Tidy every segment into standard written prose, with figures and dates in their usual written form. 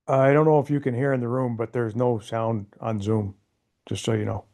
I don't know if you can hear in the room, but there's no sound on Zoom, just so you know.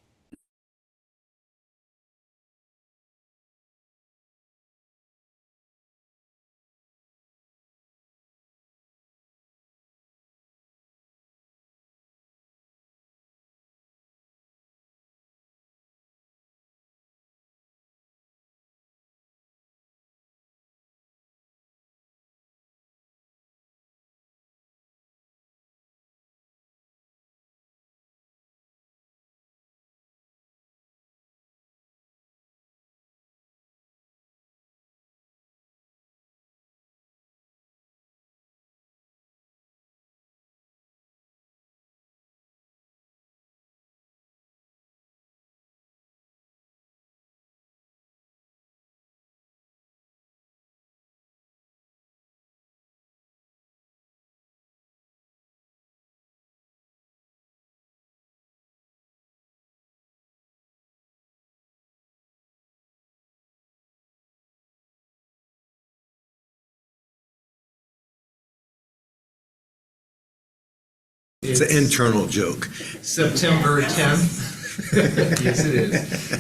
It's an internal joke. September 10th. Yes, it is.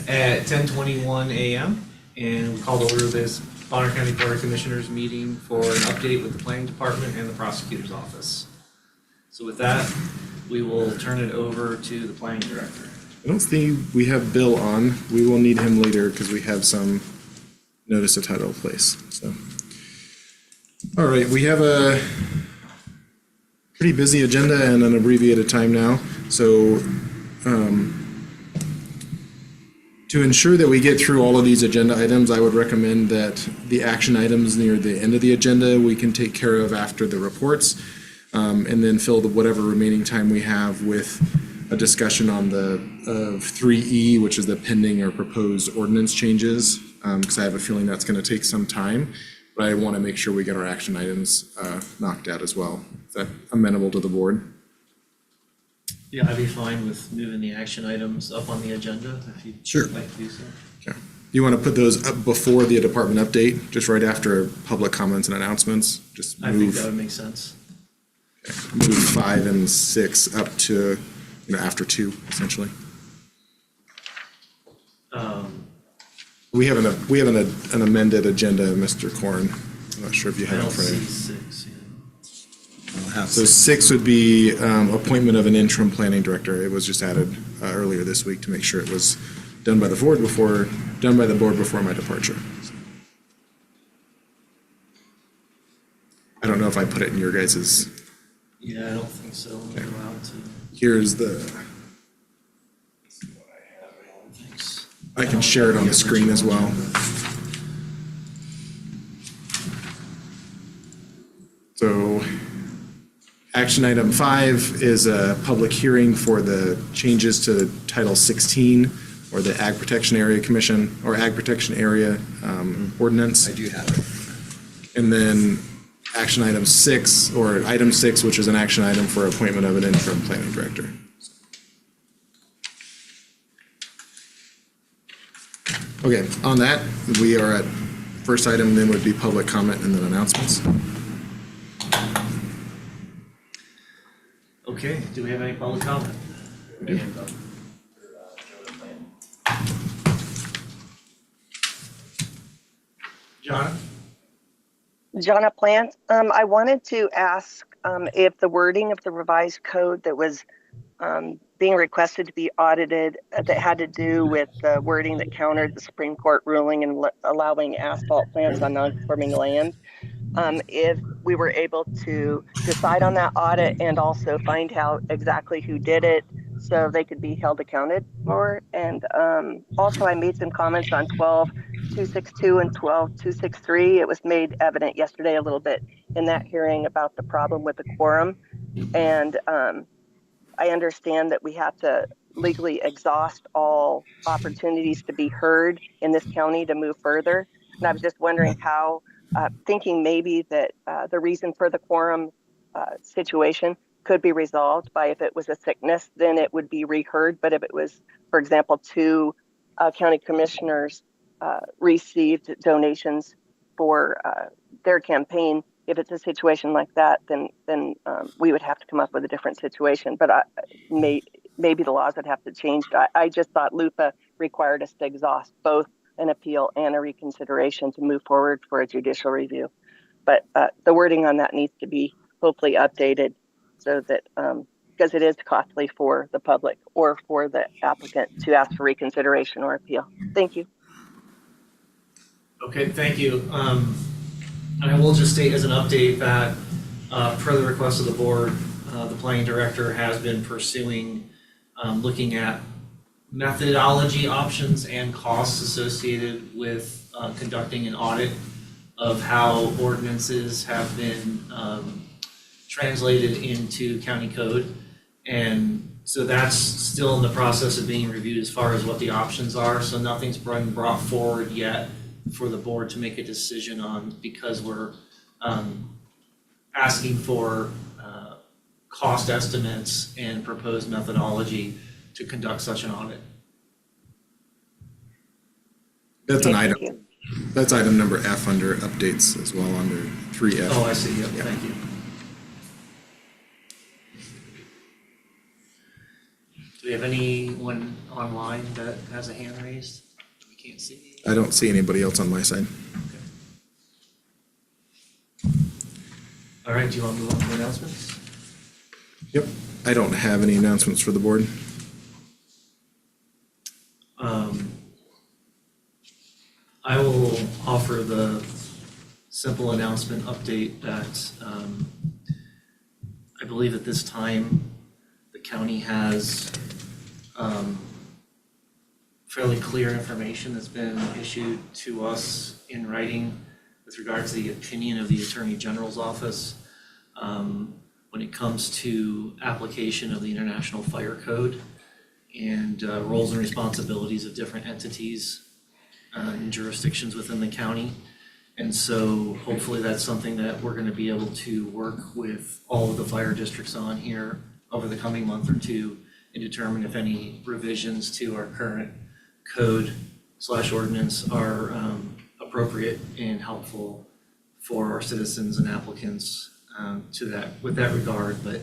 At 10:21 a.m. And we called over this Bonner County Board of Commissioners meeting for an update with the planning department and the prosecutor's office. So with that, we will turn it over to the planning director. I don't think we have Bill on. We will need him later because we have some notice of title place. So, all right, we have a pretty busy agenda and an abbreviated time now. So, to ensure that we get through all of these agenda items, I would recommend that the action items near the end of the agenda we can take care of after the reports, and then fill whatever remaining time we have with a discussion on the 3E, which is the pending or proposed ordinance changes, because I have a feeling that's going to take some time, but I want to make sure we get our action items knocked out as well. Is that amenable to the board? Yeah, I'd be fine with moving the action items up on the agenda if you'd like to do so. Okay. You want to put those up before the department update, just right after public comments and announcements? Just I think move, that would make sense. move 5 and 6 up to, after 2, essentially. We have an amended agenda, Mr. Corn. I'm not sure if you I have it in don't front of see you. 6, yeah. So 6 would be appointment of an interim planning director. It was just added earlier this week to make sure it was done by the board before my departure. I don't know if I put it in your guys's. Yeah, I don't think so. We're allowed to. Here's the. Thanks. I can share it on the screen as well. So, action item 5 is a public hearing for the changes to Title 16, or the Ag Protection Area Commission, or Ag Protection Area ordinance. I do have it. And then action item 6, or item 6, which is an action item for appointment of an interim planning director. Okay, on that, we are at first item, then would be public comment and then announcements. Okay, do we have any public comment? We do. John? Jonna Plant, I wanted to ask if the wording of the revised code that was being requested to be audited that had to do with the wording that countered the Supreme Court ruling and allowing asphalt plants on non-conforming land, if we were able to decide on that audit and also find out exactly who did it so they could be held accounted for. And also I made some comments on 12.262 and 12.263. It was made evident yesterday a little bit in that hearing about the problem with the quorum. And I understand that we have to legally exhaust all opportunities to be heard in this county to move further. And I was just wondering how, thinking maybe that the reason for the quorum situation could be resolved by, if it was a sickness, then it would be reheard. But if it was, for example, 2 county commissioners received donations for their campaign, if it's a situation like that, then we would have to come up with a different situation. But maybe the laws would have to change. I just thought LUPA required us to exhaust both an appeal and a reconsideration to move forward for a judicial review. But the wording on that needs to be hopefully updated so that because it is costly for the public or for the applicant to ask for reconsideration or appeal. Thank you. Okay, thank you. And I will just state as an update that per the request of the board, the planning director has been pursuing looking at methodology options and costs associated with conducting an audit of how ordinances have been translated into county code. And so that's still in the process of being reviewed as far as what the options are. So nothing's been brought forward yet for the board to make a decision on, because we're asking for cost estimates and proposed methodology to conduct such an audit. That's an Okay, item. thank you. That's item number F under updates as well, under 3F. Oh, I see, yep, Yeah. thank you. Do we have anyone online that has a hand raised? We can't see. I don't see anybody else on my side. All right, do you want to move on to announcements? Yep. I don't have any announcements for the board. I will offer the simple announcement update that I believe at this time, the county has fairly clear information that's been issued to us in writing with regard to the opinion of the Attorney General's office when it comes to application of the International Fire Code and roles and responsibilities of different entities and jurisdictions within the county. And so hopefully that's something that we're going to be able to work with all of the fire districts on here over the coming month or two and determine if any revisions to our current code/ordinance are appropriate and helpful for our citizens and applicants with that regard. But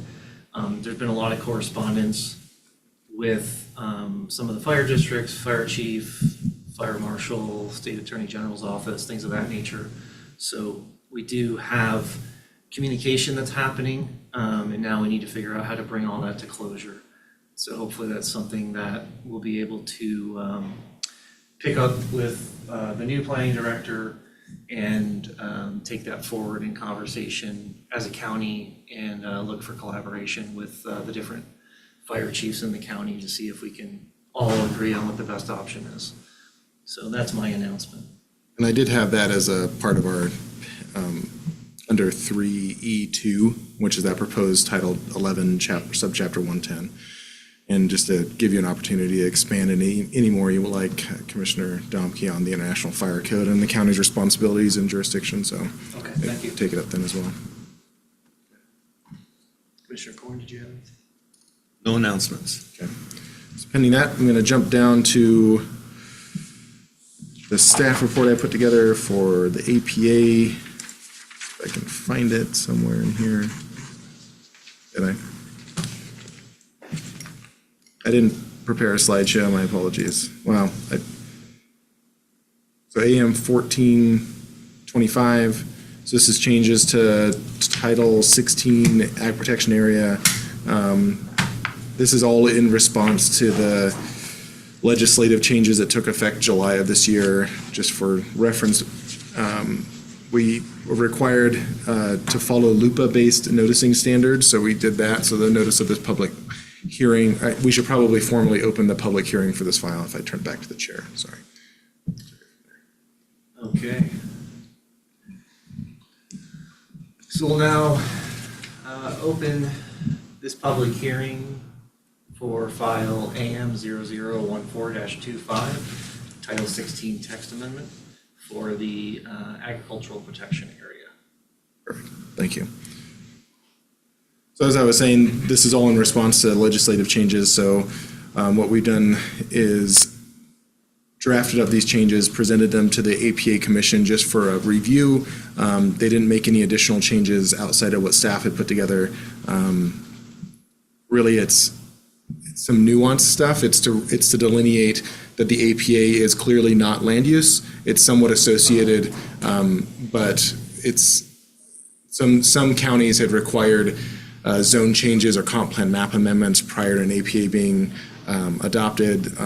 there's been a lot of correspondence with some of the fire districts, fire chief, fire marshal, state attorney general's office, things of that nature. So we do have communication that's happening, and now we need to figure out how to bring all that to closure. So hopefully that's something that we'll be able to pick up with the new planning director and take that forward in conversation as a county and look for collaboration with the different fire chiefs in the county to see if we can all agree on what the best option is. So that's my announcement. And I did have that as a part of our, under 3E2, which is that proposed Title 11, subchapter 110. And just to give you an opportunity to expand any more you would like, Commissioner Domke, on the International Fire Code and the county's responsibilities and jurisdiction. So Okay, thank you. take it up then as well. Commissioner Corn, did you have anything? No announcements. Okay. So pending that, I'm going to jump down to the staff report I put together for the APA. If I can find it somewhere in here. Did I didn't prepare a slideshow, my apologies. Wow. So AM 1425, so this is changes to Title 16 Ag Protection Area. This is all in response to the legislative changes that took effect July of this year. Just for reference, we were required to follow LUPA-based noticing standards, so we did that. So the notice of this public hearing, we should probably formally open the public hearing for this file if I turn back to the chair, sorry. Okay. So we'll now open this public hearing for file AM 0014-25, Title 16 text amendment for the agricultural protection area. Perfect, thank you. So as I was saying, this is all in response to legislative changes. So what we've done is drafted up these changes, presented them to the APA Commission just for a review. They didn't make any additional changes outside of what staff had put together. Really, it's some nuanced stuff. It's to delineate that the APA is clearly not land use. It's somewhat associated, but it's some counties had required zone changes or comp plan map amendments prior to an APA being adopted.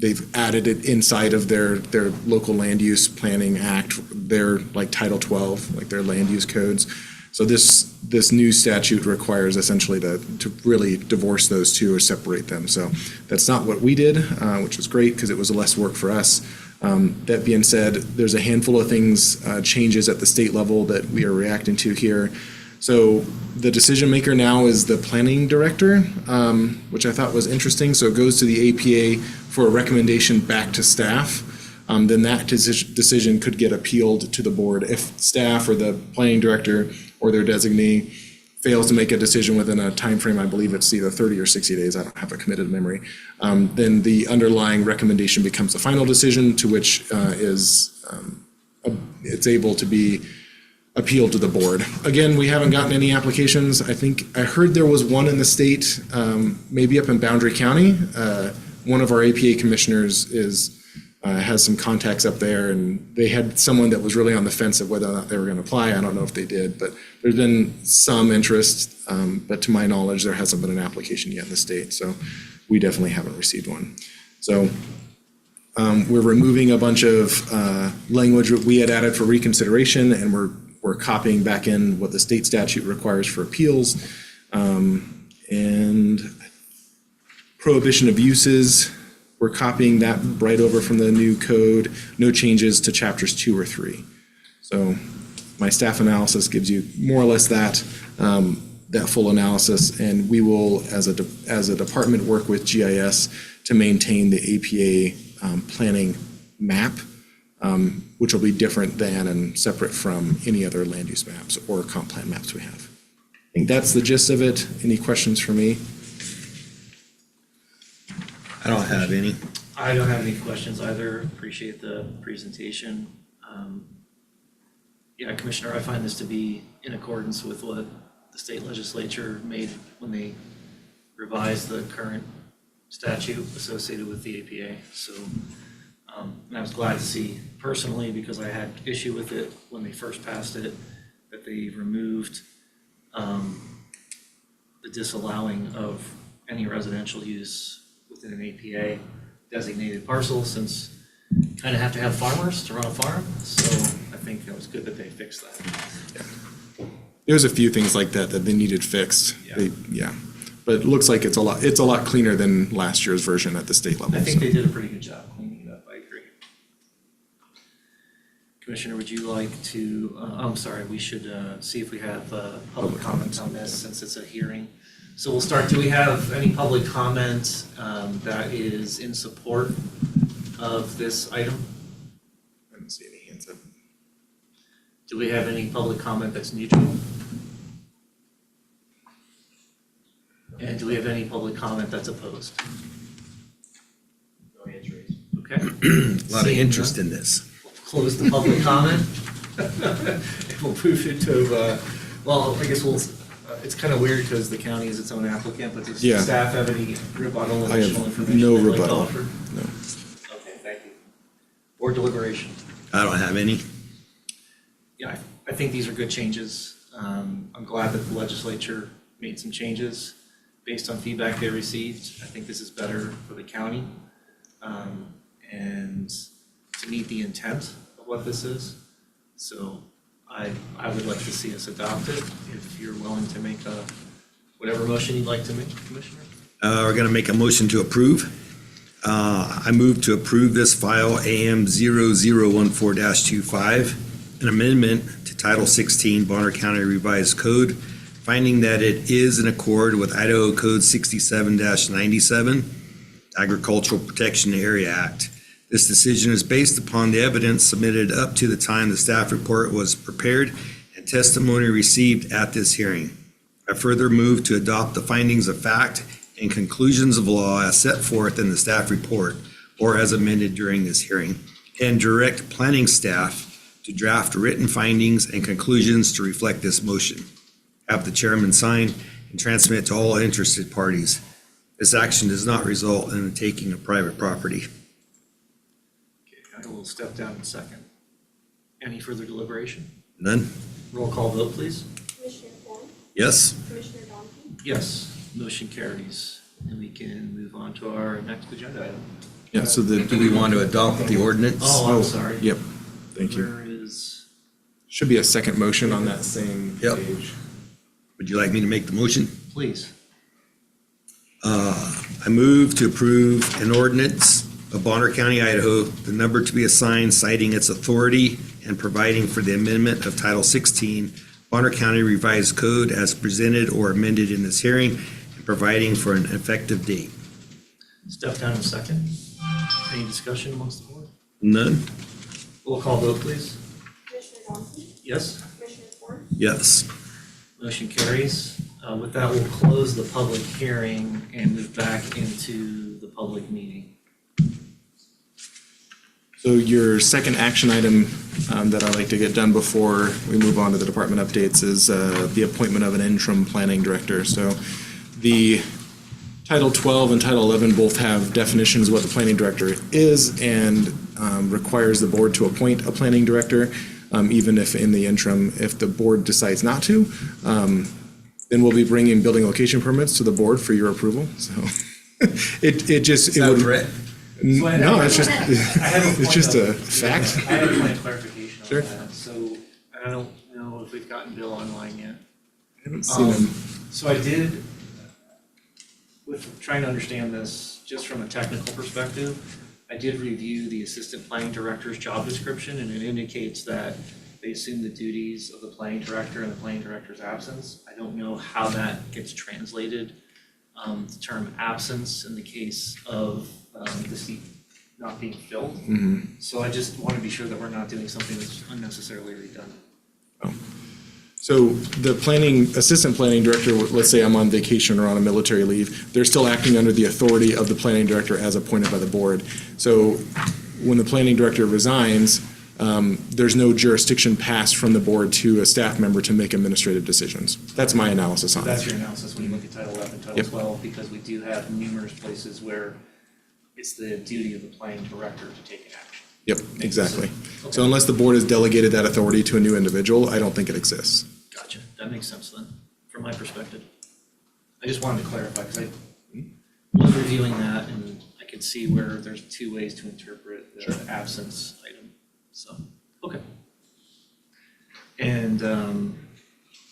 They've added it inside of their local land use planning act, their like Title 12, like their land use codes. So this new statute requires essentially to really divorce those two or separate them. So that's not what we did, which was great because it was less work for us. That being said, there's a handful of things, changes at the state level that we are reacting to here. So the decision maker now is the planning director, which I thought was interesting. So it goes to the APA for a recommendation back to staff. Then that decision could get appealed to the board. If staff or the planning director or their designee fails to make a decision within a time frame, I believe it's either 30 or 60 days, I don't have a committed memory, then the underlying recommendation becomes the final decision, to which it's able to be appealed to the board. Again, we haven't gotten any applications. I heard there was one in the state, maybe up in Boundary County. One of our APA commissioners has some contacts up there, and they had someone that was really on the fence of whether or not they were going to apply. I don't know if they did, but there's been some interest, but to my knowledge, there hasn't been an application yet in the state, so we definitely haven't received one. So we're removing a bunch of language that we had added for reconsideration, and we're copying back in what the state statute requires for appeals, and prohibition of uses. We're copying that right over from the new code, no changes to chapters 2 or 3. So my staff analysis gives you more or less that full analysis, and we will, as a department, work with GIS to maintain the APA planning map, which will be different than and separate from any other land use maps or comp plan maps we have. I think that's the gist of it. Any questions for me? I don't have any. I don't have any questions either. Appreciate the presentation. Yeah, Commissioner, I find this to be in accordance with what the state legislature made when they revised the current statute associated with the APA. So, and I was glad to see personally, because I had issue with it when they first passed it, that they removed the disallowing of any residential use within an APA designated parcel, since you kind of have to have farmers to run a farm. So I think that was good that they fixed that. Yeah. There's a few things like that they needed fixed. Yeah. But it looks like it's a lot cleaner than last year's version at the state level. I think they did a pretty good job cleaning it up. I agree. Commissioner, would you like to, I'm sorry, we should see if we have public comments on this, since it's a hearing. So we'll start. Do we have any public comment that is in support of this item? I don't see any hands up. Do we have any public comment that's neutral? And do we have any public comment that's opposed? No hands raised. Okay. A lot of interest in this. We'll close the public comment. And we'll move it to, well, I guess it's kind of weird because the county is its own applicant, but does staff have any rebuttal I additional have information? no they'd like to rebuttal. offer? No. Okay, thank you. Or deliberation? I don't have any. Yeah, I think these are good changes. I'm glad that the legislature made some changes based on feedback they received. I think this is better for the county and to meet the intent of what this is. So I would like to see us adopt it, if you're willing to make whatever motion you'd like to make, Commissioner. We're going to make a motion to approve. I move to approve this file AM 0014-25, an amendment to Title 16 Bonner County Revised Code, finding that it is in accord with Idaho Code 67-97, Agricultural Protection Area Act. This decision is based upon the evidence submitted up to the time the staff report was prepared and testimony received at this hearing. I further move to adopt the findings of fact and conclusions of law as set forth in the staff report or as amended during this hearing, and direct planning staff to draft written findings and conclusions to reflect this motion. Have the chairman sign and transmit to all interested parties. This action does not result in the taking of private property. Okay, I will step down in second. Any further deliberation? None? Roll call vote, please. Commissioner Ford, Yes? Commissioner Donkey, Yes, motion carries. And we can move on to our next agenda item. Yeah, so the. Do we want to adopt the ordinance? Oh, I'm sorry. Yep, thank you. Where is, Should be a second motion on that same Yep. page. Would you like me to make the motion? please? I move to approve an ordinance of Bonner County, Idaho, the number to be assigned citing its authority and providing for the amendment of Title 16, Bonner County Revised Code as presented or amended in this hearing, and providing for an effective date. Step down in second. Any discussion amongst the board? None? Roll call vote, please. Commissioner Donkey, Yes, Commissioner Ford, Yes. motion carries. With that, we'll close the public hearing and move back into the public meeting. So your second action item that I'd like to get done before we move on to the department updates is the appointment of an interim planning director. So the Title 12 and Title 11 both have definitions of what the planning director is and requires the board to appoint a planning director, even if in the interim, if the board decides not to. Then we'll be bringing building location permits to the board for your approval. So it just, it would. No, it's just, it's just a fact. I have a point of clarification Sure. on that. So I don't know if we've gotten Bill online yet. I haven't seen them. So I did, with trying to understand this just from a technical perspective, I did review the assistant planning director's job description, and it indicates that they assume the duties of the planning director in the planning director's absence. I don't know how that gets translated. The term absence in the case of the seat not being filled. So I just want to be sure that we're not doing something that's unnecessarily redundant. So the assistant planning director, let's say I'm on vacation or on a military leave, they're still acting under the authority of the planning director as appointed by the board. So when the planning director resigns, there's no jurisdiction passed from the board to a staff member to make administrative decisions. That's my analysis on it. That's your analysis when you look at Title 11, Title Yep. 12, because we do have numerous places where it's the duty of the planning director to take an action. Yep, exactly. So unless the board has delegated that authority to a new individual, I don't think it exists. Gotcha, that makes sense then, from my perspective. I just wanted to clarify, because I Was reviewing that and I could see where there's two ways to interpret the absence item, so, okay. And do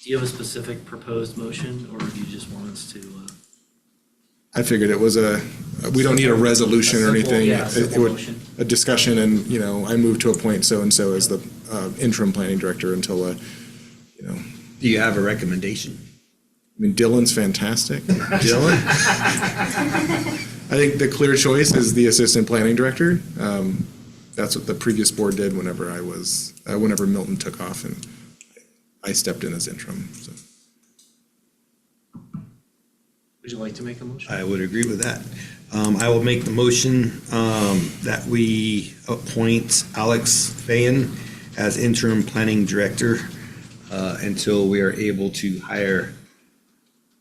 you have a specific proposed motion, or do you just want us to? I figured it was we don't need a resolution or anything. Yeah, It simple would- motion. A discussion and, I move to appoint so-and-so as the interim planning director until, Do you have a recommendation? Dylan's fantastic. Dylan? I think the clear choice is the assistant planning director. That's what the previous board did whenever whenever Milton took off and I stepped in as interim, so. Would you like to make a motion? I would agree with that. I will make the motion that we appoint Alex Fayen as interim planning director until we are able to hire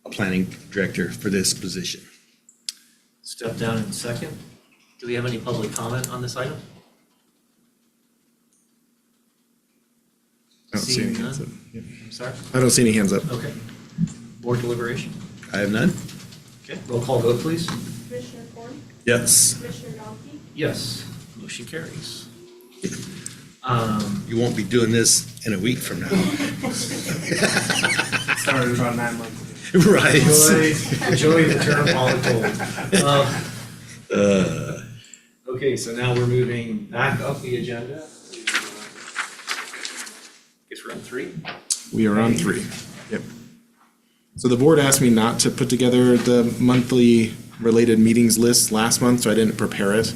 a planning director for this position. Step down in second. Do we have any public comment on this item? I don't see any Seeing hands up. none? Yep. I'm sorry? I don't see any hands up. Okay. Board deliberation? I have none? Okay, roll call vote, please. Commissioner Ford, Yes. Commissioner Donkey, Yes, motion carries. You won't be doing this in a week from now. Started about 9 months ago. Right. enjoy the term voluntold. Okay, so now we're moving back up the agenda. Guess we're on 3. We are on 3. Yep. So the board asked me not to put together the monthly related meetings list last month, so I didn't prepare it.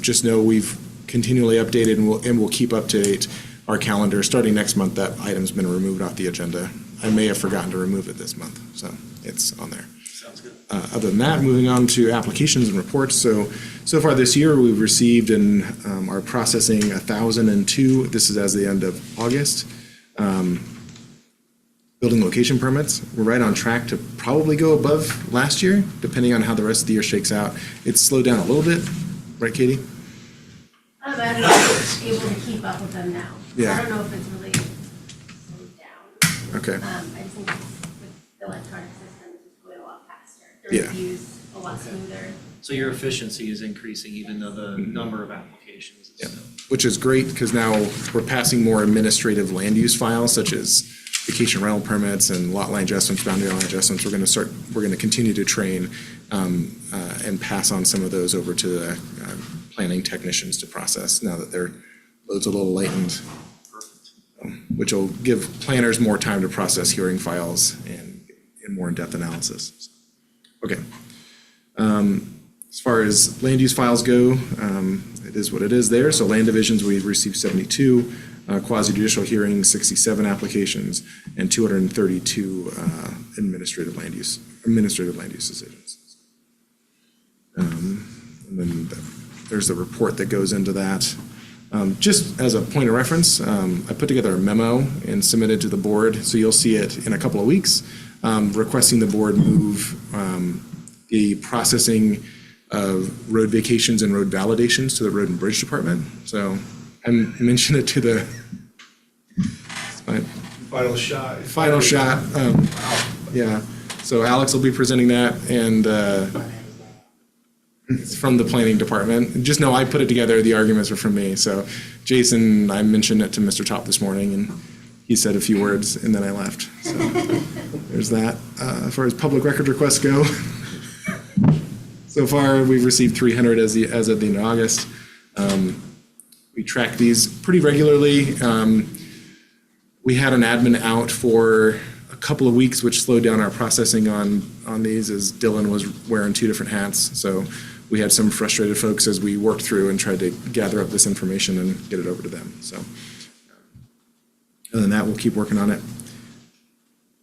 Just know we've continually updated and we'll keep up to date our calendar. Starting next month, that item's been removed off the agenda. I may have forgotten to remove it this month, so it's on there. Sounds good. Other than that, moving on to applications and reports. So so far this year, we've received and are processing 1,002. This is as the end of August. Building location permits. We're right on track to probably go above last year, depending on how the rest of the year shakes out. It's slowed down a little bit, right, Katie? I'm not able to keep up with them now. Yeah. I don't know if it's really slowed down. Okay. I just think with the electronic systems, it's going a lot faster. The Yeah. reviews a lot smoother. So your efficiency is increasing even though the number of applications is Yeah. still. Which is great because now we're passing more administrative land use files such as vacation rental permits and lot line adjustments, boundary line adjustments. We're going to continue to train and pass on some of those over to the planning technicians to process now that their load's a little lightened. Which will give planners more time to process hearing files and more in-depth analysis. Okay. As far as land use files go, it is what it is there. So land divisions, we've received 72, quasi-judicial hearings, 67 applications, and 232 administrative land use decisions. And then there's the report that goes into that. Just as a point of reference, I put together a memo and submitted to the board, so you'll see it in a couple of weeks, requesting the board move the processing of road vacations and road validations to the Road and Bridge Department. So I mentioned it to the Final shot. final shot. Yeah, so Alex will be presenting that, and it's from the planning department. Just know I put it together, the arguments are from me. So Jason, I mentioned it to Mr. Top this morning, and he said a few words, and then I left. So there's that. As far as public record requests go, so far we've received 300 as of the end of August. We track these pretty regularly. We had an admin out for a couple of weeks, which slowed down our processing on these as Dylan was wearing two different hats. So we had some frustrated folks as we worked through and tried to gather up this information and get it over to them. So other than that, we'll keep working on it.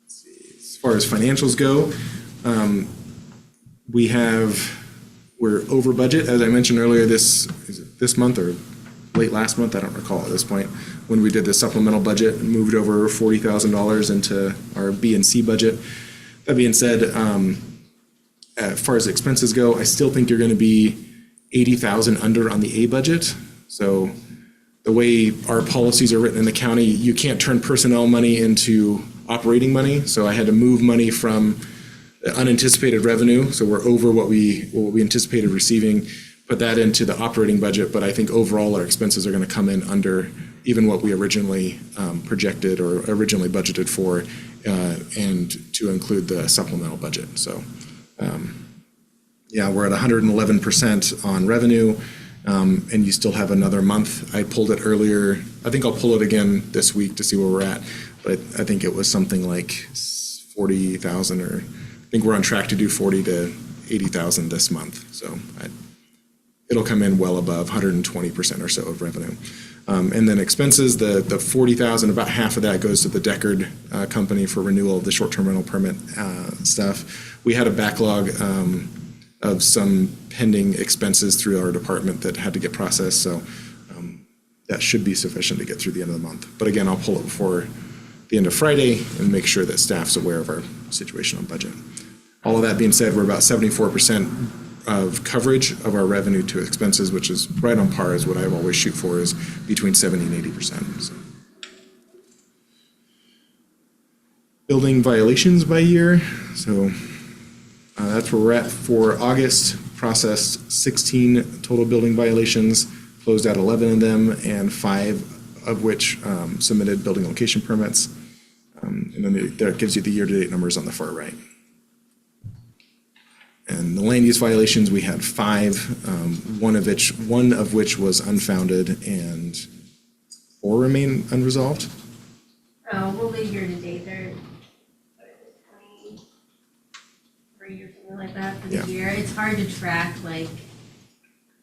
Let's see. As far as financials go, we're over budget, as I mentioned earlier, this month or late last month, I don't recall at this point, when we did the supplemental budget and moved over $40,000 into our B and C budget. That being said, as far as expenses go, I still think you're going to be 80,000 under on the A budget. So the way our policies are written in the county, you can't turn personnel money into operating money. So I had to move money from unanticipated revenue, so we're over what we anticipated receiving, put that into the operating budget, but I think overall our expenses are going to come in under even what we originally projected or originally budgeted for, and to include the supplemental budget. So yeah, we're at 111% on revenue, and you still have another month. I pulled it earlier. I think I'll pull it again this week to see where we're at, but I think it was something like 40,000, or I think we're on track to do 40 to 80,000 this month. So it'll come in well above 120% or so of revenue. And then expenses, the 40,000, about half of that goes to the Deckard company for renewal of the short-term rental permit stuff. We had a backlog of some pending expenses through our department that had to get processed, so that should be sufficient to get through the end of the month. But again, I'll pull it before the end of Friday and make sure that staff's aware of our situation on budget. All of that being said, we're about 74% of coverage of our revenue to expenses, which is right on par as what I always shoot for, is between 70 and 80%. So. Building violations by year. So that's where we're at for August. Processed 16 total building violations, closed out 11 of them, and 5 of which submitted building location permits. And then that gives you the year-to-date numbers on the far right. And the land use violations, we had 5, one of which was unfounded, and 4 remain unresolved. We'll leave year to date, they're 23 or something like that for the Yeah. year. It's hard to track like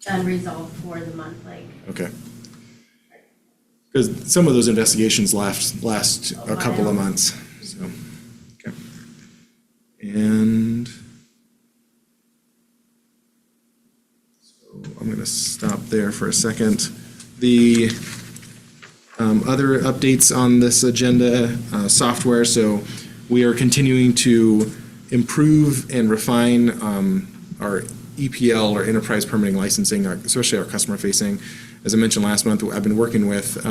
the unresolved for the month, like. Okay. Because some of those investigations last a couple of months. So, okay. And just stop there for a second. The other updates on this agenda, software. So we are continuing to improve and refine our EPL, or enterprise permitting licensing, especially our customer facing. As I mentioned last month, I've been working with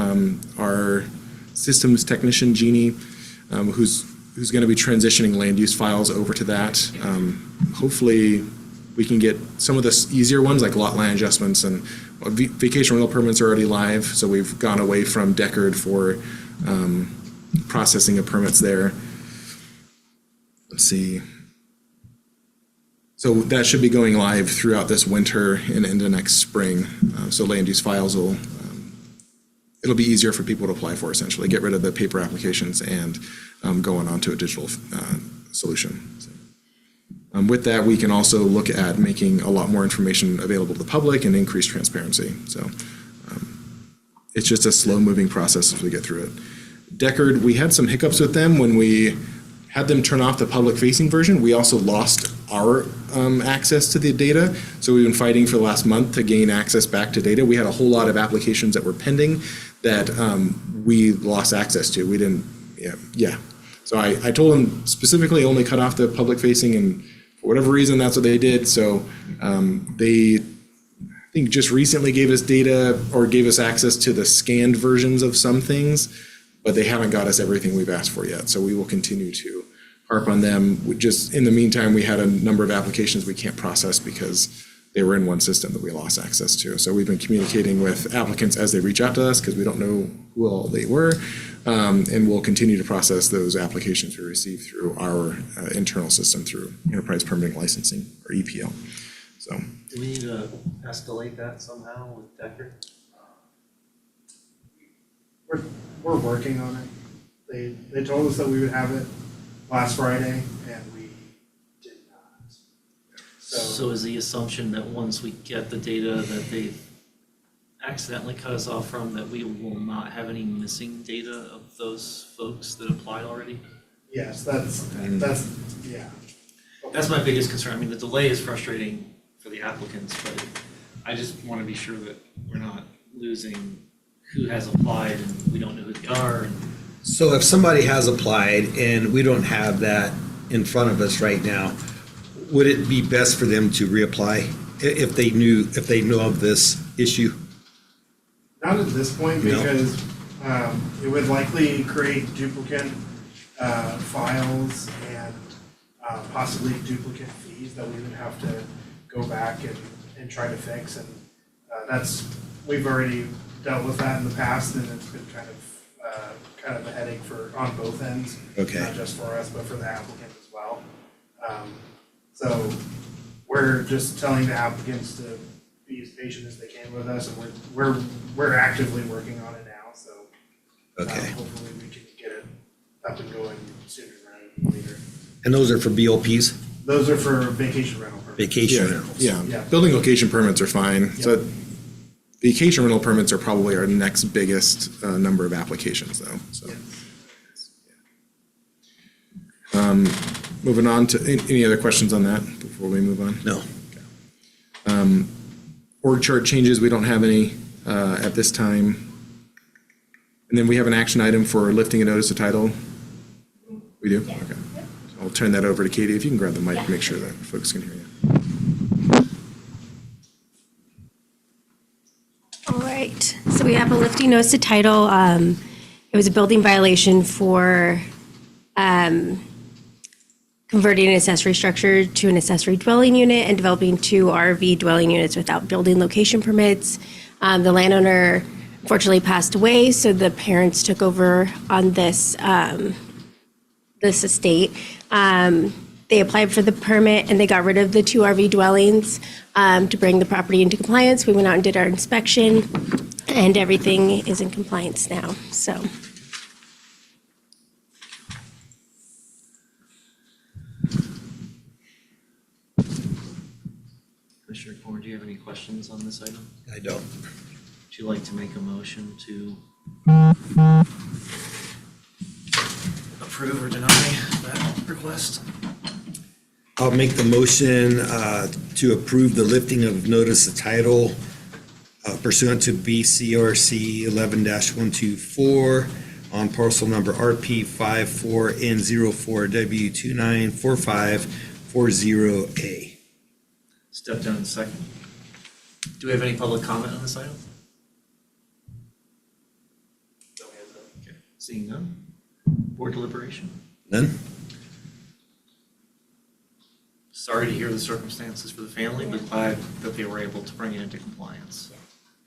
our systems technician, Jeannie, who's going to be transitioning land use files over to that. Hopefully, we can get some of the easier ones like lot line adjustments, and vacation rental permits are already live, so we've gone away from Deckard for processing of permits there. Let's see. So that should be going live throughout this winter and into next spring. So land use files will, it'll be easier for people to apply for, essentially, get rid of the paper applications and going on to a digital solution. So, with that, we can also look at making a lot more information available to the public and increase transparency. So it's just a slow-moving process as we get through it. Deckard, we had some hiccups with them when we had them turn off the public-facing version. We also lost our access to the data, so we've been fighting for the last month to gain access back to data. We had a whole lot of applications that were pending that we lost access to. We didn't, yeah. So I told them specifically only cut off the public-facing, and for whatever reason, that's what they did. So they, I think, just recently gave us data or gave us access to the scanned versions of some things, but they haven't got us everything we've asked for yet. So we will continue to harp on them. Just in the meantime, we had a number of applications we can't process because they were in one system that we lost access to. So we've been communicating with applicants as they reach out to us because we don't know who all they were. And we'll continue to process those applications we receive through our internal system through enterprise permitting licensing, or EPL. So. Do we need to escalate that somehow with Deckard? We're working on it. They told us that we would have it last Friday, and we did not. So is the assumption that once we get the data that they accidentally cut us off from, that we will not have any missing data of those folks that applied already? Yes, yeah. That's my biggest concern. I mean, the delay is frustrating for the applicants, but I just want to be sure that we're not losing who has applied and we don't know who they are. And So if somebody has applied and we don't have that in front of us right now, would it be best for them to reapply if they know of this issue? Not at this point, No. because it would likely create duplicate files and possibly duplicate fees that we would have to go back and try to fix. And we've already dealt with that in the past, and it's been kind of a headache on both ends. Okay. Not just for us, but for the applicant as well. So we're just telling the applicants to be as patient as they can with us, and we're actively working on it now. So Okay. hopefully we can get it up and going sooner rather than later. And those are for BOPs, Those are for vacation rental permits. vacation rentals? Yeah. Building location permits are fine. So vacation rental permits are probably our next biggest number of applications, though. So. Moving on to any other questions on that before we move on? No. Org chart changes, we don't have any at this time. And then we have an action item for lifting a notice of title. We do? Yes. Okay. So I'll turn that over to Katie. If you can grab the mic, Yeah. make sure that folks can hear you. All right, so we have a lifting notice of title. It was a building violation for converting an accessory structure to an accessory dwelling unit and developing 2 RV dwelling units without building location permits. The landowner unfortunately passed away, so the parents took over on this estate. They applied for the permit and they got rid of the 2 RV dwellings to bring the property into compliance. We went out and did our inspection, and everything is in compliance now, so. Commissioner Corn, do you have any questions on this item? I don't. Would you like to make a motion to approve or deny that request? I'll make the motion to approve the lifting of notice of title pursuant to BCRC 11-124 on parcel number RP 54N04W294540A. Step down in second. Do we have any public comment on this item? No hands up. Okay. Seeing none. Board deliberation. None? Sorry to hear the circumstances for the family, but glad that they were able to bring it into compliance.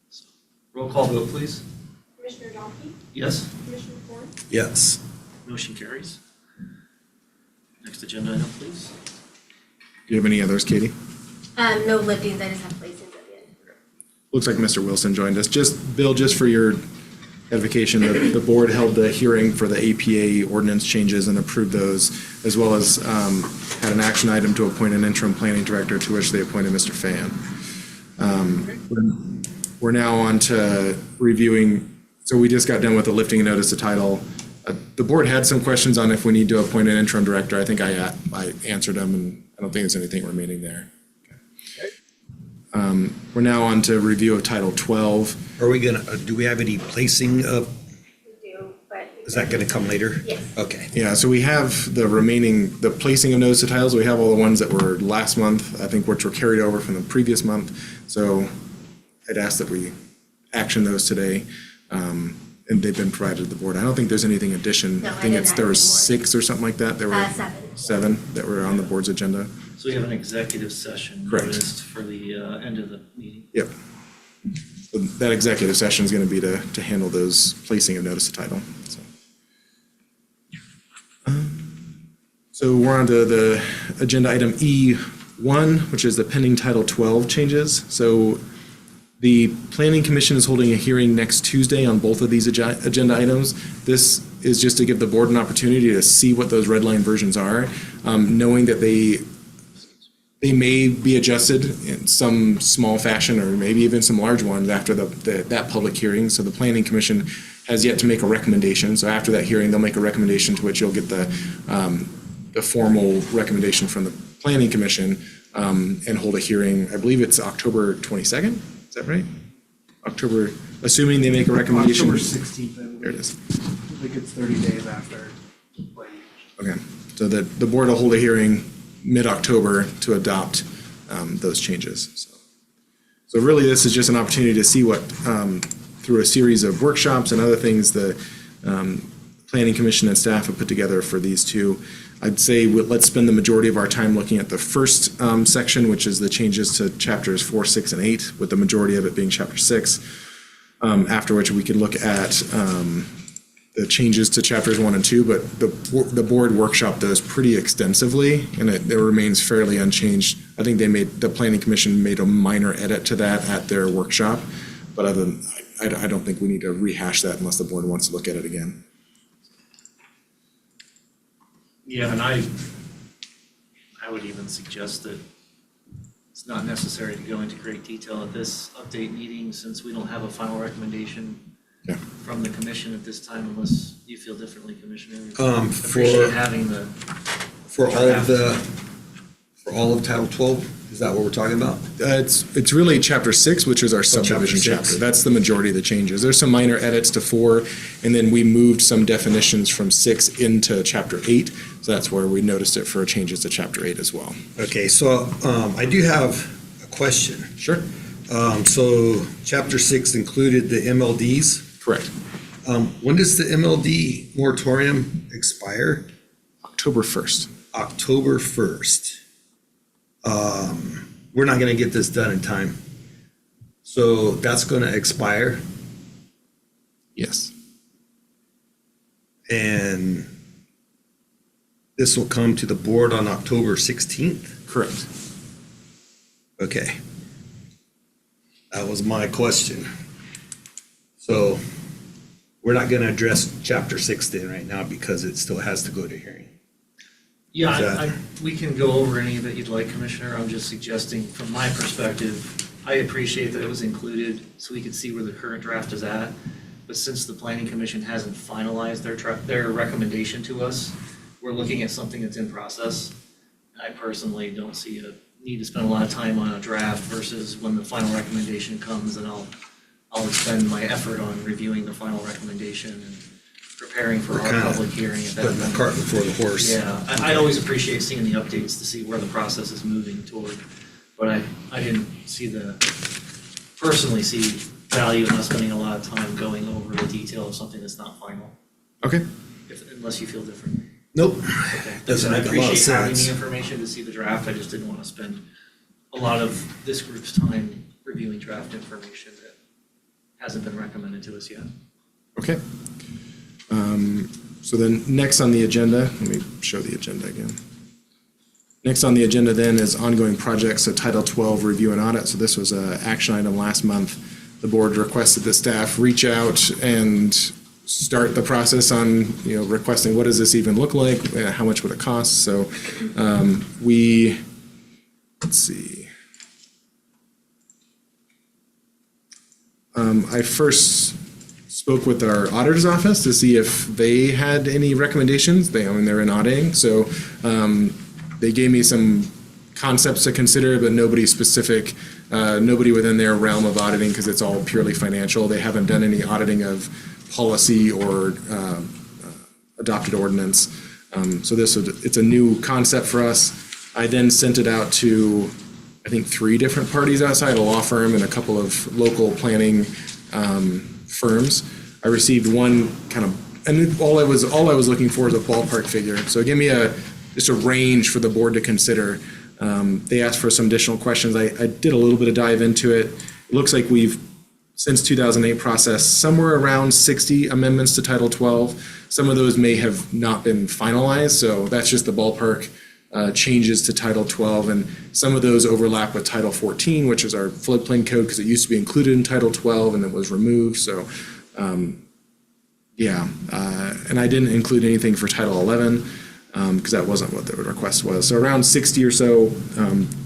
So, roll call vote, please. Commissioner Donkey? Yes? Commissioner Ford? Yes. Motion carries. Next agenda item, please. Do you have any others, Katie? No liftings, I just have placings at the end. Looks like Mr. Wilson joined us. Bill, just for your edification, the board held the hearing for the APA ordinance changes and approved those, as well as had an action item to appoint an interim planning director, to which they appointed Mr. Fan. We're now on to reviewing, so we just got done with the lifting and notice of title. The board had some questions on if we need to appoint an interim director. I think I answered them, and I don't think there's anything remaining there. We're now on to review of Title 12. Are we gonna, do we have any placing of, We do, but. is that gonna come later? Yes. Okay. Yeah, so we have the placing of notice of titles. We have all the ones that were last month, I think, which were carried over from the previous month. So I'd ask that we action those today, and they've been provided to the board. I don't think there's anything addition. No, I I think didn't there were have any more. 6 or something like that. There were 7. 7 that were on the board's agenda. So we have an executive session Correct. noticed for the end of the meeting. Yep. So that executive session is going to be to handle those placing of notice of title. So we're on to the agenda item E1, which is the pending Title 12 changes. So the Planning Commission is holding a hearing next Tuesday on both of these agenda items. This is just to give the board an opportunity to see what those red line versions are, knowing that they may be adjusted in some small fashion, or maybe even some large ones after that public hearing. So the Planning Commission has yet to make a recommendation. So after that hearing, they'll make a recommendation, to which you'll get the formal recommendation from the Planning Commission, and hold a hearing. I believe it's October 22nd. Is that right? October, assuming they make a recommendation. October 16th, I believe. There it is. I think it's 30 days after planning. Okay, so the board will hold a hearing mid-October to adopt those changes. So really, this is just an opportunity to see what, through a series of workshops and other things, the Planning Commission and staff have put together for these two. I'd say let's spend the majority of our time looking at the first section, which is the changes to chapters 4, 6, and 8, with the majority of it being chapter 6. After which we could look at the changes to chapters 1 and 2, but the board workshopped those pretty extensively, and it remains fairly unchanged. I think the Planning Commission made a minor edit to that at their workshop, but other than, I don't think we need to rehash that unless the board wants to look at it again. Yeah, and I would even suggest that it's not necessary to go into great detail at this update meeting, since we don't have a final recommendation Yeah. from the commission at this time, unless you feel differently, Commissioner. For Appreciate having the. for all of Title 12, is that what we're talking about? It's really chapter 6, which is our subdivision chapter 6. chapter. That's the majority of the changes. There's some minor edits to 4, and then we moved some definitions from 6 into chapter 8. So that's where we noticed it for changes to chapter 8 as well. Okay, so I do have a question. Sure. So chapter 6 included the MLDs. Correct. When does the MLD moratorium expire? October 1st. October 1st. We're not going to get this done in time. So that's going to expire, Yes. and this will come to the board on October 16th? Correct. Okay. That was my question. So we're not going to address chapter 6 then right now because it still has to go to hearing. Yeah, Is that- we can go over any that you'd like, Commissioner. I'm just suggesting, from my perspective, I appreciate that it was included so we could see where the current draft is at. But since the Planning Commission hasn't finalized their recommendation to us, we're looking at something that's in process. I personally don't see a need to spend a lot of time on a draft versus when the final recommendation comes, and I'll I'll expend my effort on reviewing the final recommendation and preparing for We're our kinda public hearing at that Putting the point. cart before the horse. Yeah, I always appreciate seeing the updates to see where the process is moving toward, but I didn't personally see value in us spending a lot of time going over the detail of something that's not final, Okay, unless you feel differently. Nope. Okay. Doesn't I make a lot of appreciate having sense. the information to see the draft, I just didn't want to spend a lot of this group's time reviewing draft information that hasn't been recommended to us yet. okay. So then, next on the agenda, let me show the agenda again. Next on the agenda then is ongoing projects, so Title 12 review and audit. So this was an action item last month. The board requested that staff reach out and start the process on, requesting what does this even look like? How much would it cost? So let's see. I first spoke with our auditor's office to see if they had any recommendations. They're in auditing, so they gave me some concepts to consider, but nobody specific, nobody within their realm of auditing, because it's all purely financial. They haven't done any auditing of policy or adopted ordinance. So it's a new concept for us. I then sent it out to, I think, 3 different parties outside, a law firm and a couple of local planning firms. I received one and all I was looking for is a ballpark figure. So give me just a range for the board to consider. They asked for some additional questions. I did a little bit of dive into it. It looks like we've, since 2008, processed somewhere around 60 amendments to Title 12. Some of those may have not been finalized, so that's just the ballpark changes to Title 12, and some of those overlap with Title 14, which is our floodplain code, because it used to be included in Title 12 and then was removed. So, and I didn't include anything for Title 11 because that wasn't what the request was. So around 60 or so.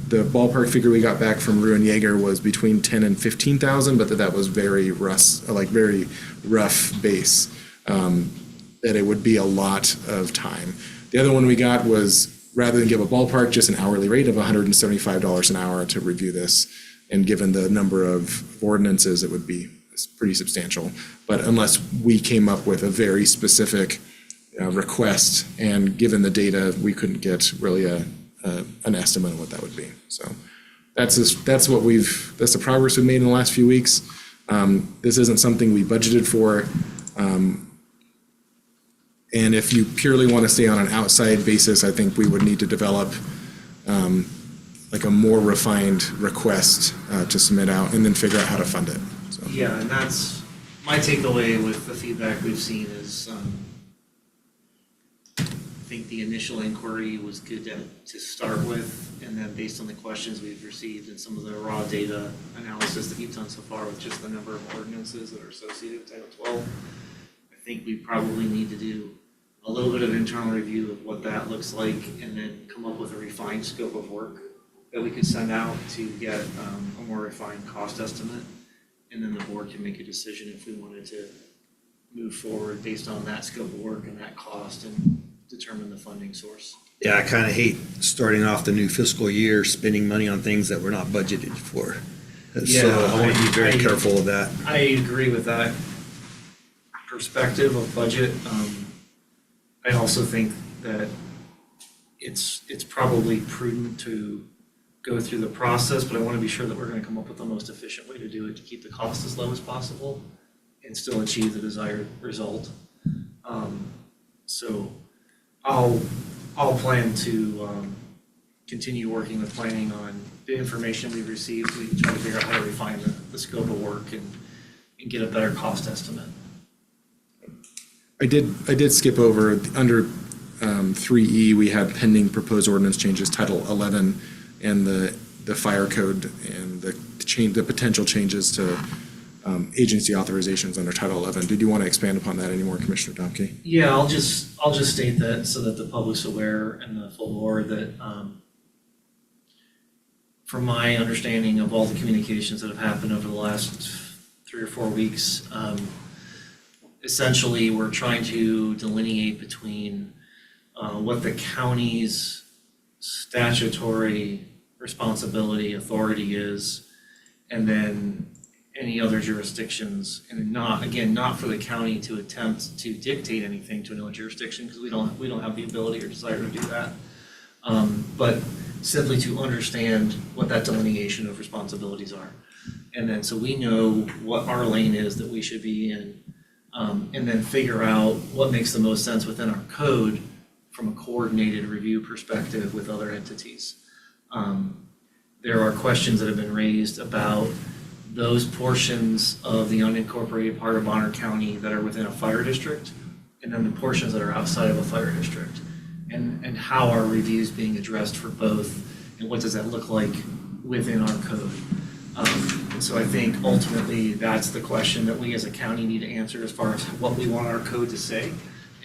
The ballpark figure we got back from Ruin Yeager was between 10 and 15,000, but that was very rough base. That it would be a lot of time. The other one we got was, rather than give a ballpark, just an hourly rate of $175 an hour to review this. And given the number of ordinances, it would be pretty substantial. But unless we came up with a very specific request, and given the data, we couldn't get really an estimate of what that would be. So that's the progress we've made in the last few weeks. This isn't something we budgeted for. And if you purely want to stay on an outside basis, I think we would need to develop like a more refined request to submit out, and then figure out how to fund it. So. Yeah, and that's my takeaway with the feedback we've seen is I think the initial inquiry was good to start with, and then based on the questions we've received and some of the raw data analysis that you've done so far with just the number of ordinances that are associated with Title 12, I think we probably need to do a little bit of internal review of what that looks like, and then come up with a refined scope of work that we could send out to get a more refined cost estimate. And then the board can make a decision if we wanted to move forward based on that scope of work and that cost, and determine the funding source. Yeah, I kind of hate starting off the new fiscal year spending money on things that we're not budgeted for. So I want to be very careful of that. I agree with that perspective of budget. I also think that it's probably prudent to go through the process, but I want to be sure that we're going to come up with the most efficient way to do it to keep the cost as low as possible and still achieve the desired result. So I'll plan to continue working with planning on the information we've received. We can try to figure out how to refine the scope of work and get a better cost estimate. I did skip over under 3E. We had pending proposed ordinance changes, Title 11, and the fire code, and the potential changes to agency authorizations under Title 11. Did you want to expand upon that anymore, Commissioner Domke? Yeah, I'll just state that so that the public's aware and the full board that from my understanding of all the communications that have happened over the last 3 or 4 weeks, essentially we're trying to delineate between what the county's statutory responsibility authority is, and then any other jurisdictions, and not, again, not for the county to attempt to dictate anything to another jurisdiction, because we don't have the ability or desire to do that. But simply to understand what that delineation of responsibilities are. And then, so we know what our lane is that we should be in, and then figure out what makes the most sense within our code from a coordinated review perspective with other entities. There are questions that have been raised about those portions of the unincorporated part of Bonner County that are within a fire district, and then the portions that are outside of a fire district, and how are reviews being addressed for both, and what does that look like within our code? And so I think ultimately that's the question that we as a county need to answer as far as what we want our code to say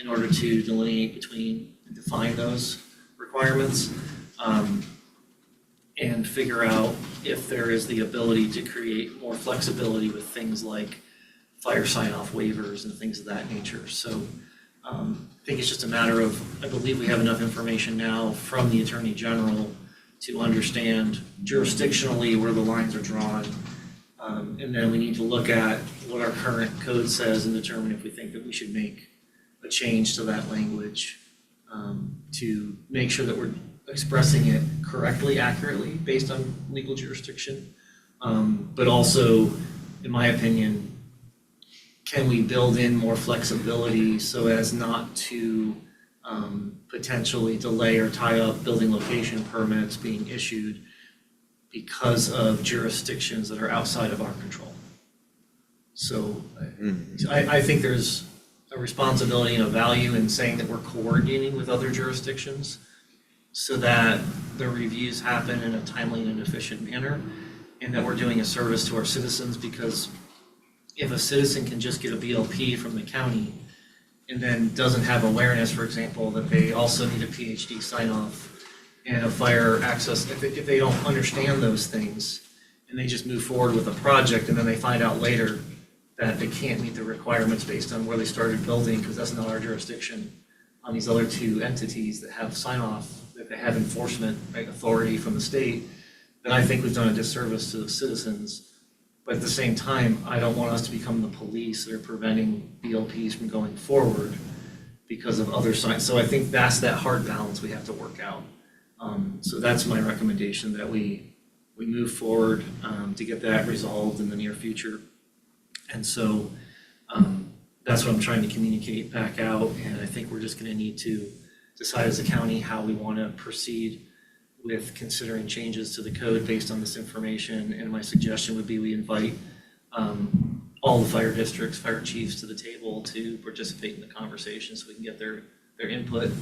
in order to delineate between and define those requirements, and figure out if there is the ability to create more flexibility with things like fire sign-off waivers and things of that nature. So I think it's just a matter of, I believe we have enough information now from the Attorney General to understand jurisdictionally where the lines are drawn. And then we need to look at what our current code says and determine if we think that we should make a change to that language to make sure that we're expressing it correctly, accurately, based on legal jurisdiction. But also, in my opinion, can we build in more flexibility so as not to potentially delay or tie up building location permits being issued because of jurisdictions that are outside of our control? So I think there's a responsibility and a value in saying that we're coordinating with other jurisdictions so that the reviews happen in a timely and efficient manner, and that we're doing a service to our citizens, because if a citizen can just get a BLP from the county and then doesn't have awareness, for example, that they also need a PhD sign-off and a fire access, if they don't understand those things and they just move forward with a project and then they find out later that they can't meet the requirements based on where they started building, because that's not our jurisdiction, on these other two entities that have sign-off, that they have enforcement authority from the state, then I think we've done a disservice to the citizens. But at the same time, I don't want us to become the police that are preventing BLPs from going forward because of other signs. So I think that's that hard balance we have to work out. So that's my recommendation, that we move forward to get that resolved in the near future. And so that's what I'm trying to communicate back out. And I think we're just going to need to decide as a county how we want to proceed with considering changes to the code based on this information. And my suggestion would be we invite all the fire districts, fire chiefs to the table to participate in the conversation so we can get their input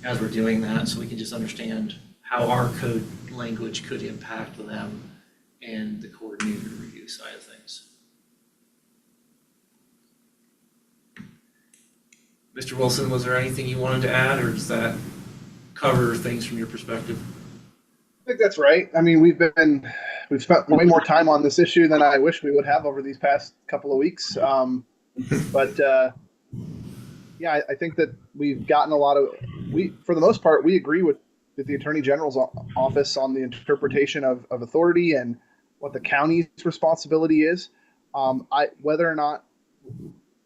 as we're doing that, so we can just understand how our code language could impact them and the coordinated review side of things. Mr. Wilson, was there anything you wanted to add, or does that cover things from your perspective? I think that's right. I mean, we've spent way more time on this issue than I wish we would have over these past couple of weeks. Yeah, I think that we've gotten a lot of, for the most part, we agree with the Attorney General's office on the interpretation of authority and what the county's responsibility is. Whether or not,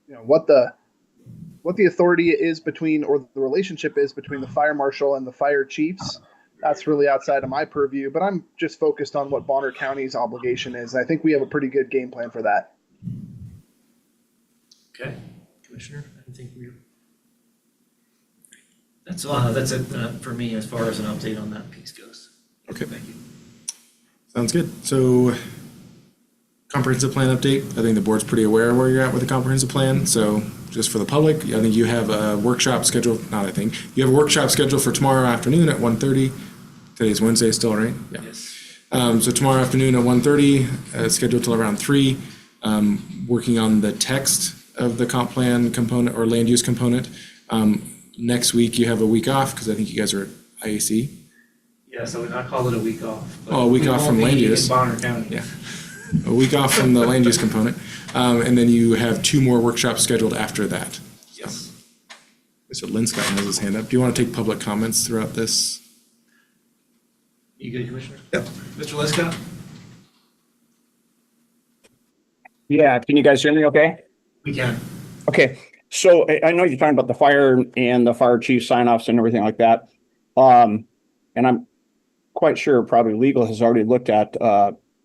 what the authority is between, or the relationship is between the fire marshal and the fire chiefs, that's really outside of my purview, but I'm just focused on what Bonner County's obligation is. And I think we have a pretty good game plan for that. Okay, Commissioner, I think that's it for me as far as an update on that piece goes. Okay. Thank you. Sounds good. So comprehensive plan update. I think the board's pretty aware of where you're at with the comprehensive plan. So just for the public, I think you have a workshop scheduled, you have a workshop scheduled for tomorrow afternoon at 1:30. Today's Wednesday still, right? Yeah. Yes. So tomorrow afternoon at 1:30, scheduled till around 3, working on the text of the comp plan component or land use component. Next week you have a week off because I think you guys are at IAC. Yeah, so I call it a week off. Oh, a week off from land use. In Bonner County. Yeah. A week off from the land use component. And then you have 2 more workshops scheduled after that. Yes. So Lynn Scott has his hand up. Do you want to take public comments throughout this? You good, Commissioner? Yep. Mr. Lescott? Yeah, can you guys hear me okay? We can. Okay, so I know you're talking about the fire and the fire chief sign-offs and everything like that. And I'm quite sure probably legal has already looked at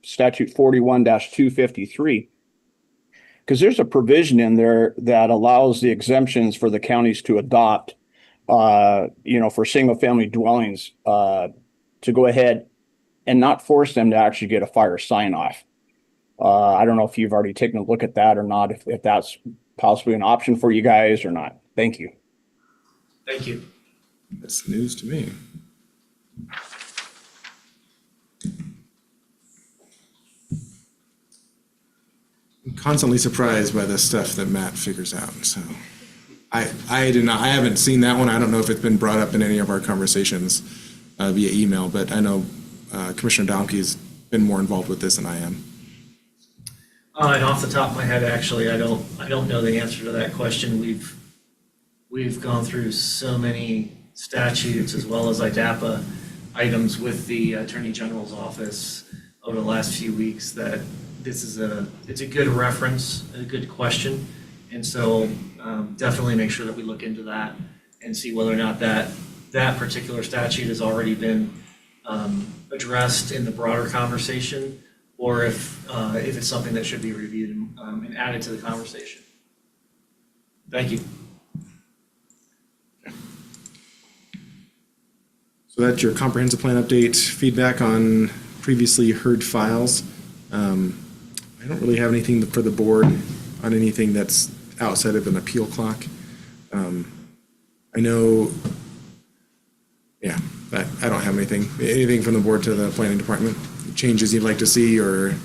statute 41-253. Because there's a provision in there that allows the exemptions for the counties to adopt, for single-family dwellings, to go ahead and not force them to actually get a fire sign-off. I don't know if you've already taken a look at that or not, if that's possibly an option for you guys or not. Thank you. Thank you. That's news to me. I'm constantly surprised by the stuff that Matt figures out, so. I haven't seen that one. I don't know if it's been brought up in any of our conversations via email, but I know Commissioner Domke's been more involved with this than I am. And off the top of my head, actually, I don't know the answer to that question. We've gone through so many statutes as well as IDAPA items with the Attorney General's office over the last few weeks that it's a good reference, a good question. And so definitely make sure that we look into that and see whether or not that particular statute has already been addressed in the broader conversation, or if it's something that should be reviewed and added to the conversation. Thank you. So that's your comprehensive plan update, feedback on previously heard files. I don't really have anything for the board on anything that's outside of an appeal clock. I know, I don't have anything from the board to the planning department. Changes you'd like to see or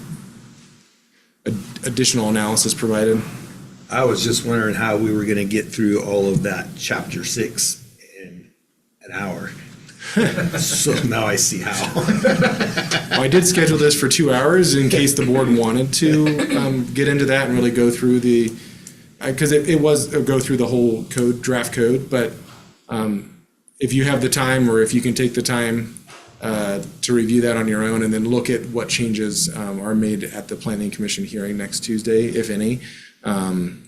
additional analysis provided? I was just wondering how we were gonna get through all of that chapter 6 in an hour. So now I see how. Well, I did schedule this for 2 hours in case the board wanted to get into that and really go through because it was go through the whole draft code, but if you have the time or if you can take the time to review that on your own and then look at what changes are made at the Planning Commission hearing next Tuesday, if any, and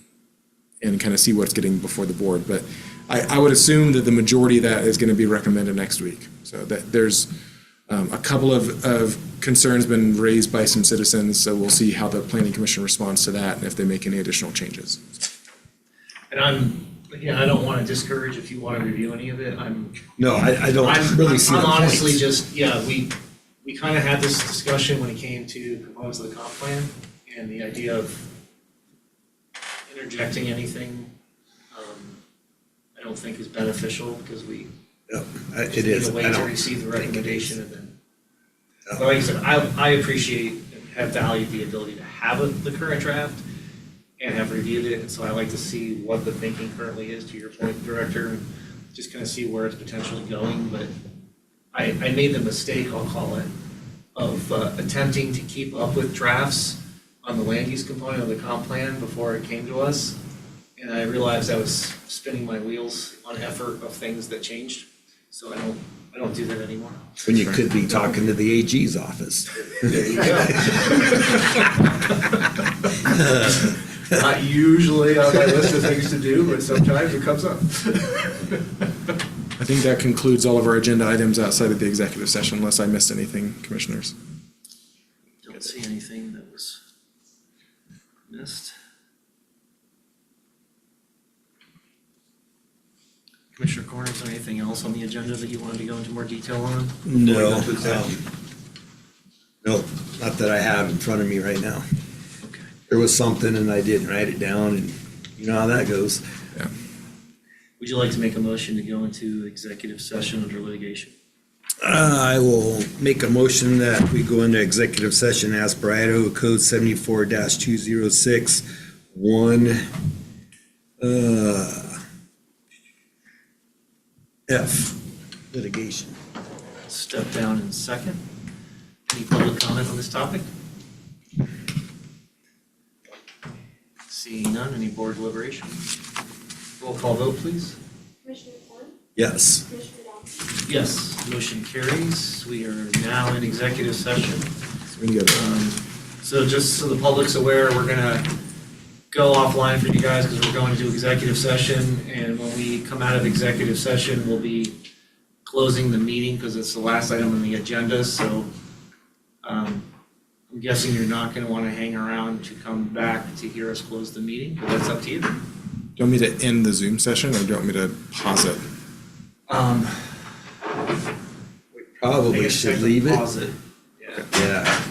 kind of see what's getting before the board. But I would assume that the majority of that is going to be recommended next week. So that there's a couple of concerns been raised by some citizens, so we'll see how the Planning Commission responds to that and if they make any additional changes. And I don't want to discourage if you want to review any of it. I don't really see the I'm honestly points. just, we kind of had this discussion when it came to propose the comp plan and the idea of interjecting anything, I don't think is beneficial because we It is. need a way to receive the recommendation and then. But like I said, I appreciate and have valued the ability to have the current draft and have reviewed it, and so I like to see what the thinking currently is, to your point, Director, and just kind of see where it's potentially going, but I made the mistake, I'll call it, of attempting to keep up with drafts on the land use component of the comp plan before it came to us, and I realized I was spinning my wheels on effort of things that changed, so I don't do that anymore. When you could be talking to the AG's office. There you go. Not usually on my list of things to do, but sometimes it comes up. I think that concludes all of our agenda items outside of the executive session, unless I missed anything, commissioners. Don't see anything that was missed. Commissioner Corner, is there anything else on the agenda that you wanted to go into more detail on? No, nope, not that I have in front of me right now. Okay. There was something and I didn't write it down, and you know how that goes. Yeah. Would you like to make a motion to go into executive session under litigation? I will make a motion that we go into executive session as per Idaho Code 74-206, 1, F, litigation. Step down in second. Any public comment on this topic? Seeing none, any board deliberation? Roll call vote, please. Commissioner Corn? Yes. Commissioner Dodd? Yes, motion carries. We are now in executive session. So we can go to So just so the public's aware, we're gonna go offline for you guys because we're going to executive session. And when we come out of executive session, we'll be closing the meeting because it's the last item on the agenda. So I'm guessing you're not gonna want to hang around to come back to hear us close the meeting, but that's up to you. Do you want me to end the Zoom session or do you want me to pause it? We probably should leave it. Pause it. Yeah. Yeah.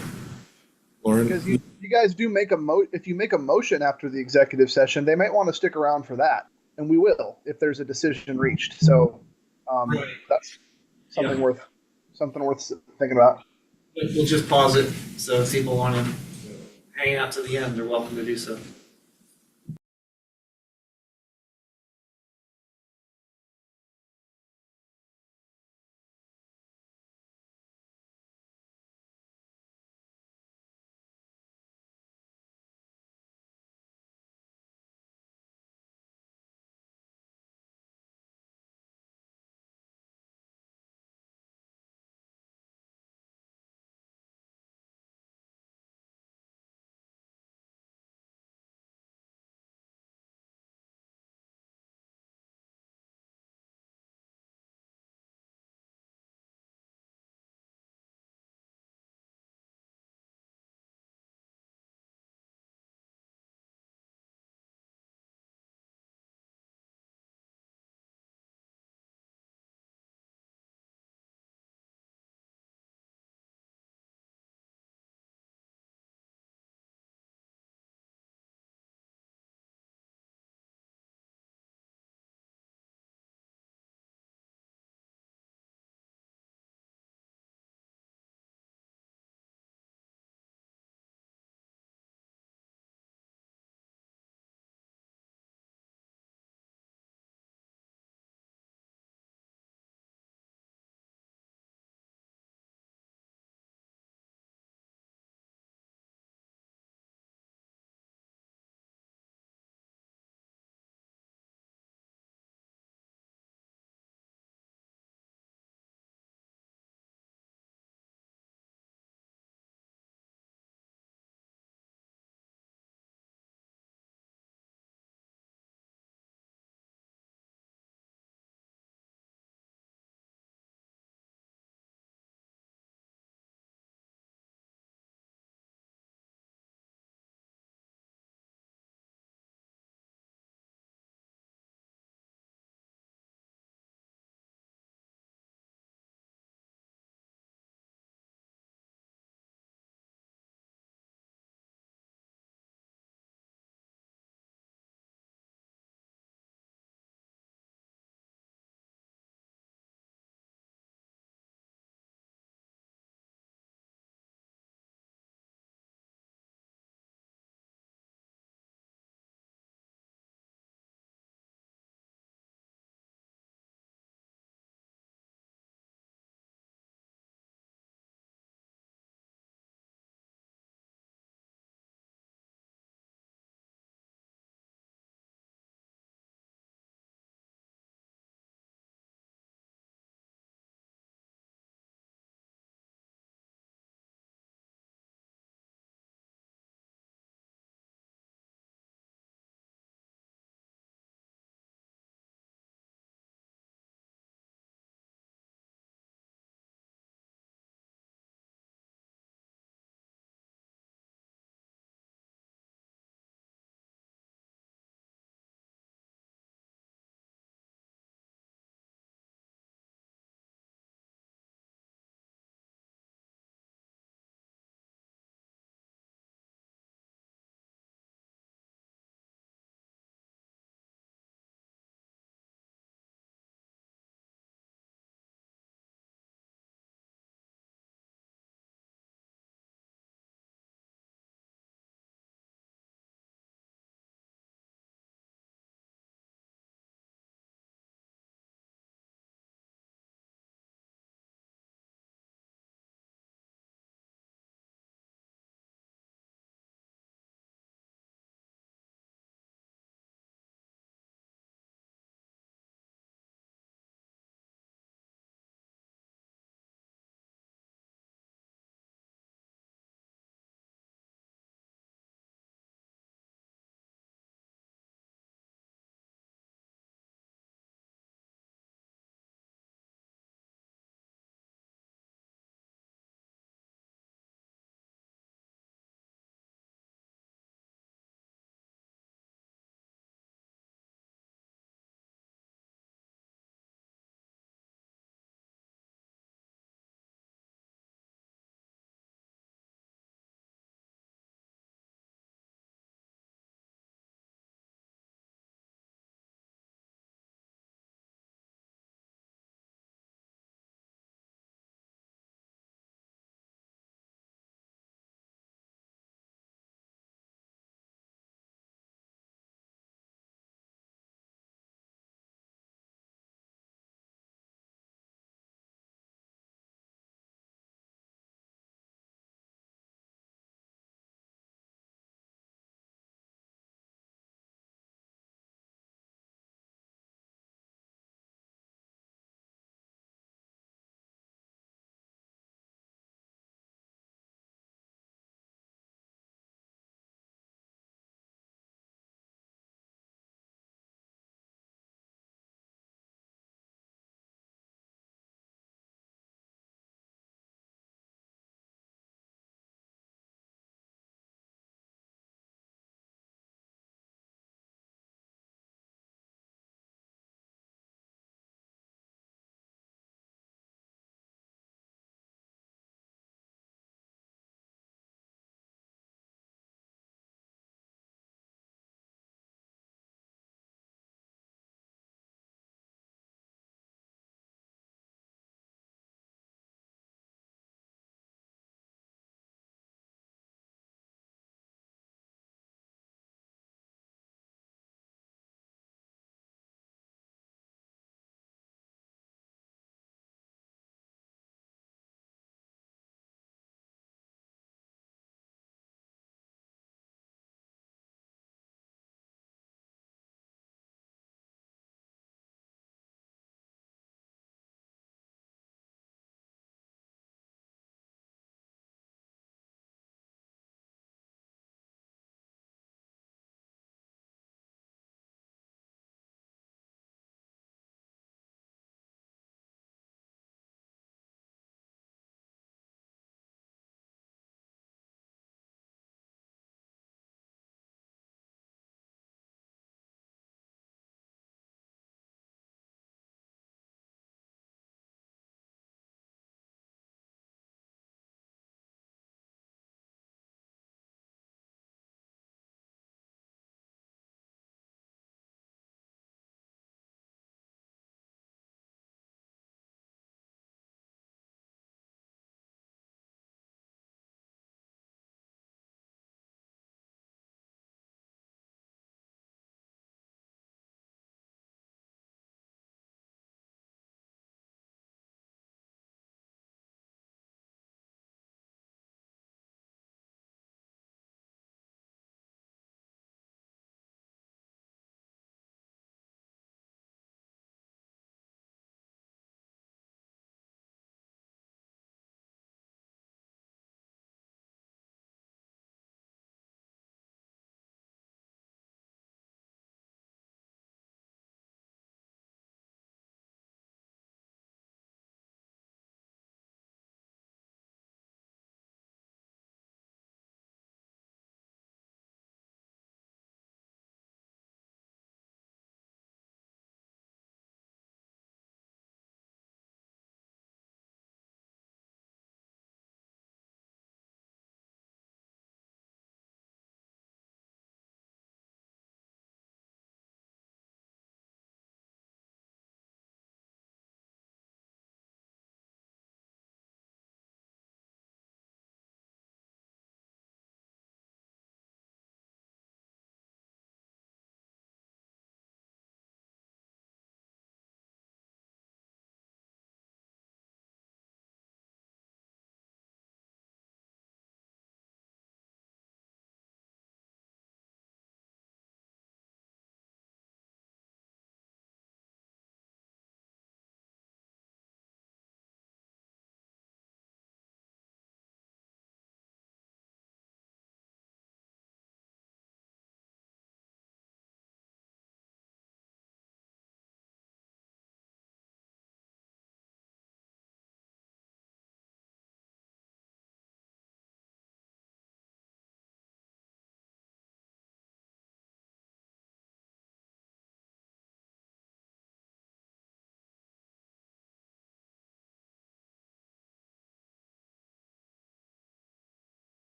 Lauren? Because you guys do make if you make a motion after the executive session, they might want to stick around for that, and we will if there's a decision reached. So Right. that's something Yeah. worth thinking about. We'll just pause it. So if people want to hang out to the end, they're welcome to do so.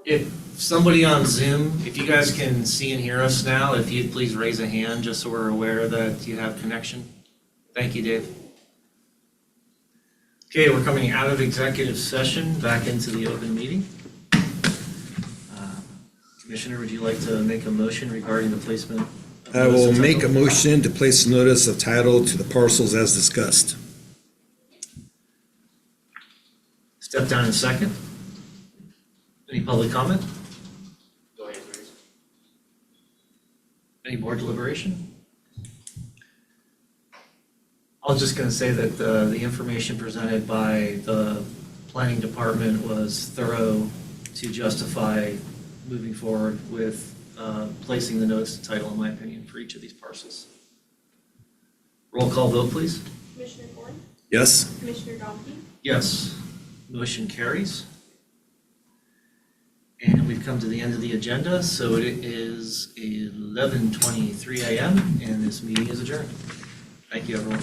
If somebody on Zoom, if you guys can see and hear us now, if you'd please raise a hand, just so we're aware that you have connection. Thank you, Dave. Okay, we're coming out of executive session, back into the open meeting. Commissioner, would you like to make a motion regarding the placement? of I will notice of make a title? motion to place a notice of title to the parcels as discussed. Step down in second. Any public comment? Go ahead, Grace. Any board deliberation? I was just going to say that the information presented by the planning department was thorough to justify moving forward with placing the notice of title, in my opinion, for each of these parcels. Roll call vote, please. Commissioner Ford, Yes? Commissioner Donkey, Yes. Motion carries. And we've come to the end of the agenda, so it is 11:23 a.m. and this meeting is adjourned. Thank you, everyone.